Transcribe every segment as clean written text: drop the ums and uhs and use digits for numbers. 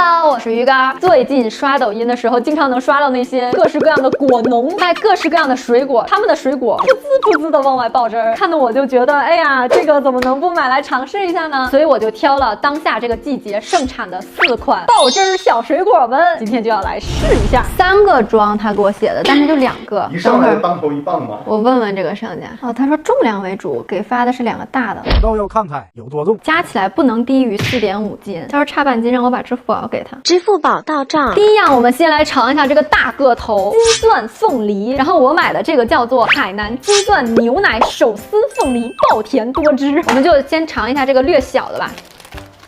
Hello， 我是鱼竿。最近刷抖音的时候，经常能刷到那些各式各样的果农卖各式各样的水果，他们的水果噗滋噗滋的往外爆汁儿，看得我就觉得，哎呀，这个怎么能不买来尝试一下呢？所以我就挑了当下这个季节盛产的4款爆汁儿小水果们，今天就要来试一下。3个装他给我写的，但是就2个。一上来当头一棒吗？我问问这个商家哦，他说重量为主，给发的是2个大的，都要看看有多重，加起来不能低于4.5斤。他说差半斤，让我把支付宝给他。支付宝到账。第一样，我们先来尝一下这个大个头金钻凤梨，然后我买的这个叫做海南金钻牛奶手撕凤梨，爆甜多汁。我们就先尝一下这个略小的吧。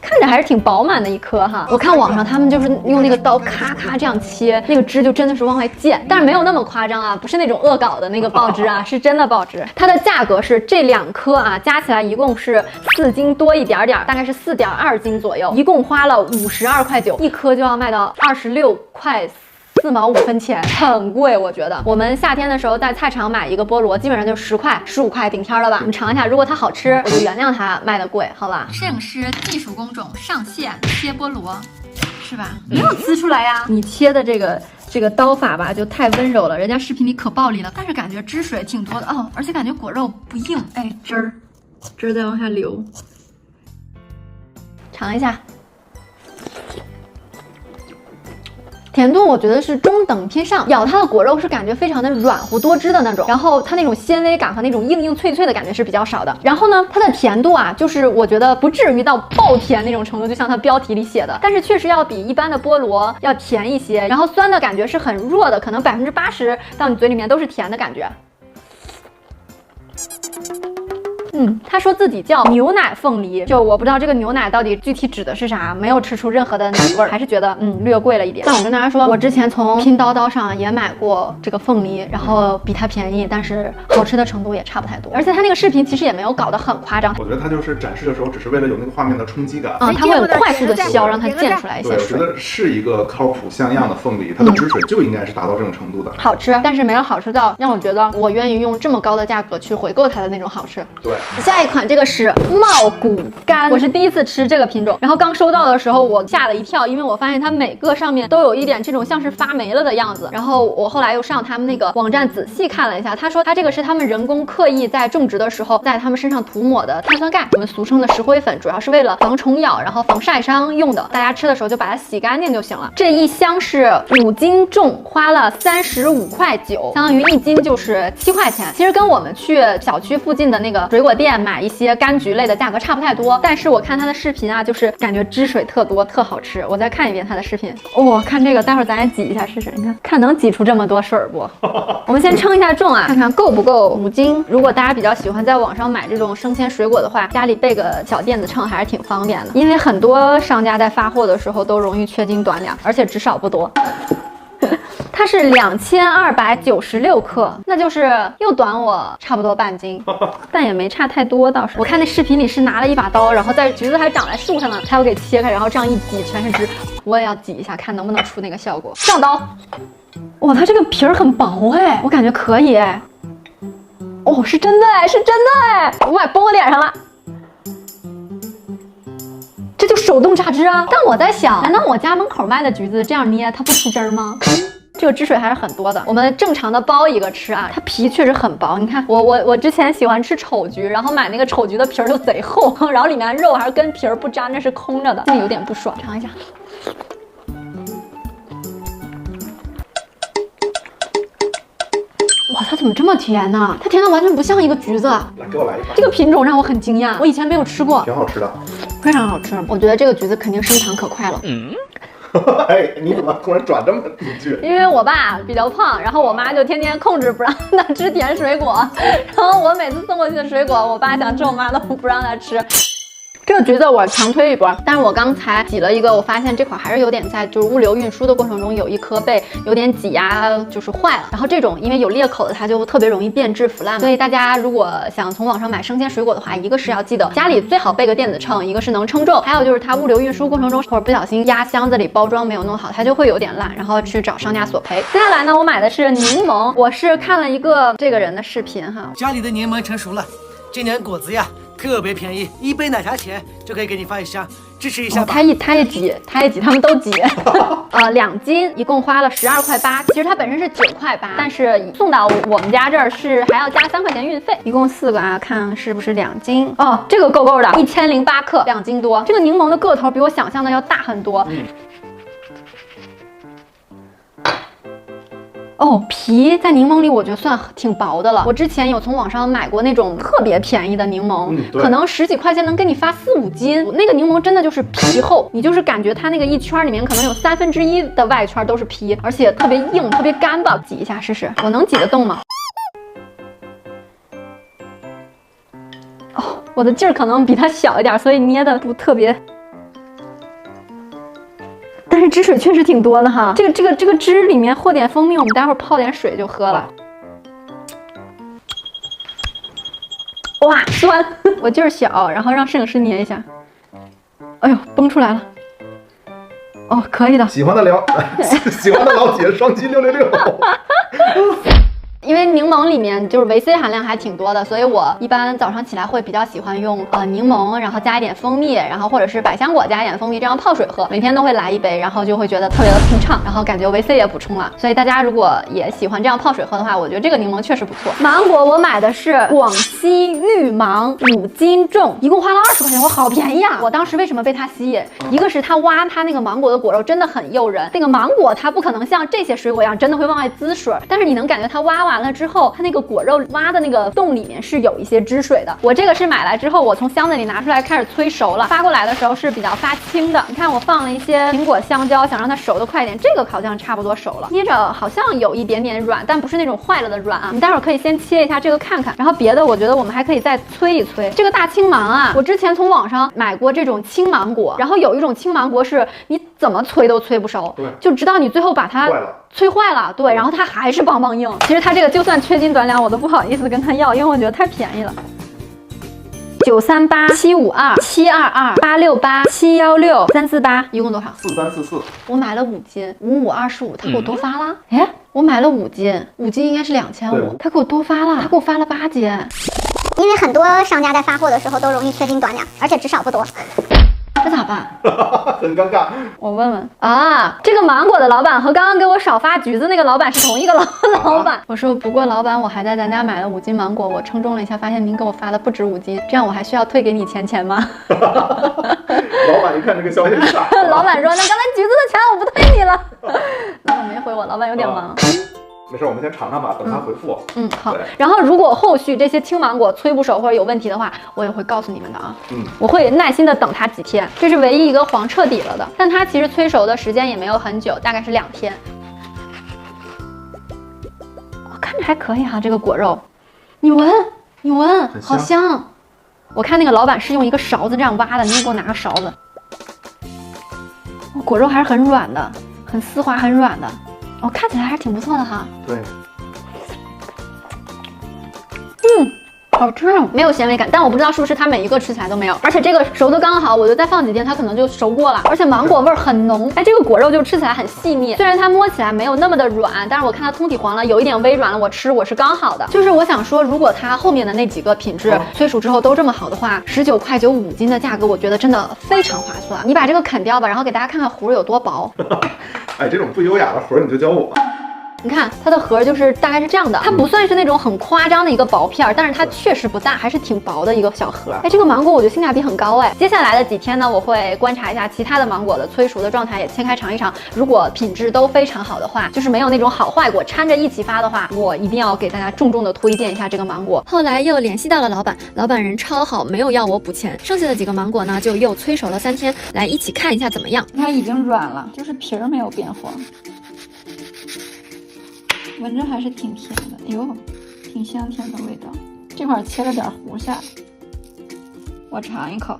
看着还是挺饱满的一颗哈，我看网上他们就是用那个刀咔咔这样切，那个汁就真的是往外溅，但是没有那么夸张啊，不是那种恶搞的那个爆汁啊，是真的爆汁。它的价格是这2颗啊，加起来一共是4斤多一点点，大概是4.2斤左右，一共花了52块9，一颗就要卖到26块4毛5分钱，很贵，我觉得。我们夏天的时候在菜场买一个菠萝，基本上就10块、15块顶天了吧。我们尝一下，如果它好吃，我就原谅它卖的贵，好吧？摄影师技术工种上线，切菠萝，是吧？没有呲出来呀。你切的这个刀法吧，就太温柔了，人家视频里可暴力了，但是感觉汁水挺多的哦，而且感觉果肉不硬，哎，汁儿在往下流。尝一下。甜度我觉得是中等偏上，咬它的果肉是感觉非常的软乎多汁的那种，然后它那种纤维感和那种硬硬脆脆的感觉是比较少的。然后呢，它的甜度啊，就是我觉得不至于到爆甜那种程度，就像它标题里写的，但是确实要比一般的菠萝要甜一些。然后酸的感觉是很弱的，可能80%到你嘴里面都是甜的感觉。他说自己叫牛奶凤梨，就我不知道这个牛奶到底具体指的是啥，没有吃出任何的奶味儿，还是觉得略贵了一点。但我跟大家说，我之前从拼多多上也买过这个凤梨，然后比它便宜，但是好吃的程度也差不太多。而且他那个视频其实也没有搞得很夸张，我觉得他就是展示的时候，只是为了有那个画面的冲击感啊，他会很快速的削，让它溅出来一些水。我觉得是一个靠谱像样的凤梨，它的汁水就应该是达到这种程度的，好吃，但是没有好吃到让我觉得我愿意用这么高的价格去回购它的那种好吃。对。下一款这个是茂谷柑，我是第一次吃这个品种，然后刚收到的时候我吓了一跳，因为我发现它每个上面都有一点这种像是发霉了的样子。然后我后来又上他们那个网站仔细看了一下，他说它这个是他们人工刻意在种植的时候在他们身上涂抹的碳酸钙，我们俗称的石灰粉，主要是为了防虫咬，然后防晒伤用的。大家吃的时候就把它洗干净就行了。这一箱是5斤重，花了35块9，相当于1斤就是7块钱。其实跟我们去小区附近的那个水果店买一些柑橘类的价格差不太多，但是我看他的视频啊，就是感觉汁水特多，特好吃。我再看一遍他的视频，看这个，待会儿咱也挤一下试试，你看能挤出这么多水不？我们先称一下重啊，看看够不够5斤。如果大家比较喜欢在网上买这种生鲜水果的话，家里备个小电子秤还是挺方便的，因为很多商家在发货的时候都容易缺斤短两，而且值少不多。它是2296克，那就是又短我差不多半斤，但也没差太多倒是。我看那视频里是拿了一把刀，然后在橘子还长在树上呢，他要给切开，然后这样一挤全是汁。我也要挤一下，看能不能出那个效果。上刀，哇，它这个皮儿很薄哎，我感觉可以哎。是真的哎，是真的哎，我崩我脸上了。这就手动榨汁啊！但我在想，难道我家门口卖的橘子这样捏它不出汁吗？这个汁水还是很多的。我们正常的剥一个吃啊，它皮确实很薄。你看，我之前喜欢吃丑橘，然后买那个丑橘的皮儿就贼厚，然后里面肉还是跟皮儿不沾着，是空着的，心里有点不爽。尝一下。哇，它怎么这么甜呢？它甜的完全不像一个橘子。来，给我来一把。这个品种让我很惊讶，我以前没有吃过，挺好吃的，非常好吃。我觉得这个橘子肯定生产可快了。哎，你怎么突然转这么一句？因为我爸比较胖，然后我妈就天天控制不让他吃甜水果，然后我每次送过去的水果，我爸想吃，我妈都不让他吃。这个橘子我强推一波，但是我刚才挤了一个，我发现这块还是有点在就是物流运输的过程中有一颗被有点挤压就是坏了。然后这种因为有裂口的，它就特别容易变质腐烂，所以大家如果想从网上买生鲜水果的话，一个是要记得家里最好备个电子秤，一个是能称重，还有就是它物流运输过程中或者不小心压箱子里包装没有弄好，它就会有点烂，然后去找商家索赔。接下来呢，我买的是柠檬，我是看了一个这个人的视频哈，家里的柠檬成熟了，今年果子呀特别便宜，1杯奶茶钱就可以给你发一箱。支持一下吧。他也挤，他们都挤。2斤一共花了12.8块，其实它本身是9.8块，但是送到我们家这儿是还要加3块钱运费，一共4个啊，看是不是2斤？哦，这个够的，1008克，2斤多。这个柠檬的个头比我想象的要大很多。哦，皮在柠檬里我觉得算挺薄的了。我之前有从网上买过那种特别便宜的柠檬，可能10几块钱能给你发4、5斤。那个柠檬真的就是皮厚，你就是感觉它那个一圈里面可能有1/3的外圈都是皮，而且特别硬，特别干吧。挤一下试试，我能挤得动吗？哦，我的劲儿可能比它小一点，所以捏的不特别。但是汁水确实挺多的哈，这个汁里面和点蜂蜜，我们待会儿泡点水就喝了。哇，酸！我劲儿小，然后让摄影师捏一下。哎呦，崩出来了。哦，可以的。喜欢的聊，喜欢的老铁，双击666。因为柠檬里面就是维 C 含量还挺多的，所以我一般早上起来会比较喜欢用柠檬，然后加一点蜂蜜，然后或者是百香果加一点蜂蜜，这样泡水喝，每天都会来一杯，然后就会觉得特别的通畅，然后感觉维 C 也补充了。所以大家如果也喜欢这样泡水喝的话，我觉得这个柠檬确实不错。芒果我买的是广西玉芒，5斤重，一共花了20块钱，我好便宜啊！我当时为什么被它吸引？一个是它挖它那个芒果的果肉真的很诱人，那个芒果它不可能像这些水果一样真的会往外滋水，但是你能感觉它挖完了之后，它那个果肉挖的那个洞里面是有一些汁水的。我这个是买来之后，我从箱子里拿出来开始催熟了，发过来的时候是比较发青的。你看我放了一些苹果、香蕉，想让它熟的快一点。这个好像差不多熟了，捏着好像有一点点软，但不是那种坏了的软啊。你待会儿可以先切一下这个看看，然后别的我觉得我们还可以再催一催。这个大青芒啊，我之前从网上买过这种青芒果，然后有一种青芒果是你怎么催都催不熟，对，就直到你最后把它催坏了，对，然后它还是邦邦硬。其实它这个就算缺斤短两，我都不好意思跟他要，因为我觉得太便宜了。938、752、722、868、716、348，一共多少？4344。我买了5斤，5525，他给我多发了。哎，我买了5斤，5斤应该是2500，他给我多发了，他给我发了8斤。因为很多商家在发货的时候都容易缺斤短两，而且只少不多。这咋办？很尴尬。我问问啊，这个芒果的老板和刚刚给我少发橘子那个老板是同一个老板。我说不过老板，我还在咱家买了5斤芒果，我称重了一下，发现您给我发的不止5斤，这样我还需要退给你钱吗？老板一看这个消息傻。老板说那刚才橘子的钱我不退你了。老板没回我，老板有点忙。没事，我们先尝尝吧，等他回复。好。然后如果后续这些青芒果催不熟或者有问题的话，我也会告诉你们的啊。我会耐心的等它几天。这是唯一一个黄彻底了的，但它其实催熟的时间也没有很久，大概是2天。我看着还可以哈，这个果肉，你闻，好香。我看那个老板是用一个勺子这样挖的，你也给我拿个勺子。果肉还是很软的，很丝滑，很软的。哦，看起来还是挺不错的哈。对，好吃，没有纤维感，但我不知道是不是它每一个吃起来都没有。而且这个熟的刚好，我就再放几天，它可能就熟过了。而且芒果味儿很浓，哎，这个果肉就吃起来很细腻，虽然它摸起来没有那么的软，但是我看它通体黄了，有一点微软了，我是刚好的。就是我想说，如果它后面的那几个品质催熟之后都这么好的话，19块9 5斤的价格，我觉得真的非常划算。你把这个啃掉吧，然后给大家看看核有多薄。哎，这种不优雅的核你就教我。你看它的核就是大概是这样的，它不算是那种很夸张的一个薄片，但是它确实不大，还是挺薄的一个小核。哎，这个芒果我觉得性价比很高哎。接下来的几天呢，我会观察一下其他的芒果的催熟的状态，也切开尝一尝。如果品质都非常好的话，就是没有那种好坏果掺着一起发的话，我一定要给大家重重的推荐一下这个芒果。后来又联系到了老板，老板人超好，没有要我补钱。剩下的几个芒果呢，就又催熟了3天，来一起看一下怎么样。它已经软了，就是皮儿没有变黄。闻着还是挺甜的，哎呦，挺香甜的味道。这块切了点糊下来，我尝一口。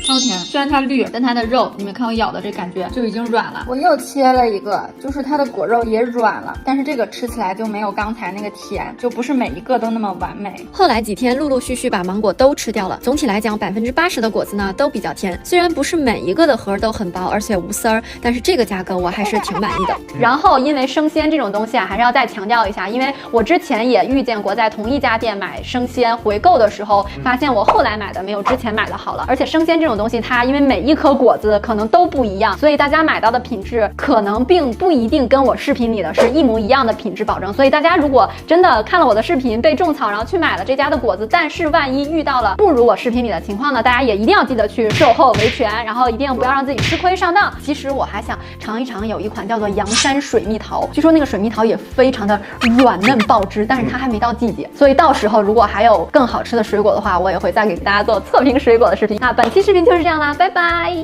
超甜。虽然它绿，但它的肉，你们看我咬的这感觉就已经软了。我又切了一个，就是它的果肉也软了，但是这个吃起来就没有刚才那个甜，就不是每一个都那么完美。后来几天陆陆续续把芒果都吃掉了。总体来讲，80%的果子呢都比较甜，虽然不是每一个的核都很薄，而且无丝儿，但是这个价格我还是挺满意的。然后因为生鲜这种东西啊，还是要再强调一下，因为我之前也遇见过在同一家店买生鲜回购的时候，发现我后来买的没有之前买的好了。而且生鲜这种东西，它因为每一颗果子可能都不一样，所以大家买到的品质可能并不一定跟我视频里的是一模一样的品质保证。所以大家如果真的看了我的视频被种草，然后去买了这家的果子，但是万一遇到了不如我视频里的情况呢，大家也一定要记得去售后维权，然后一定不要让自己吃亏上当。其实我还想尝一尝有一款叫做阳山水蜜桃，据说那个水蜜桃也非常的软嫩爆汁，但是它还没到季节，所以到时候如果还有更好吃的水果的话，我也会再给大家做测评水果的视频。那本期视频就是这样啦，拜拜。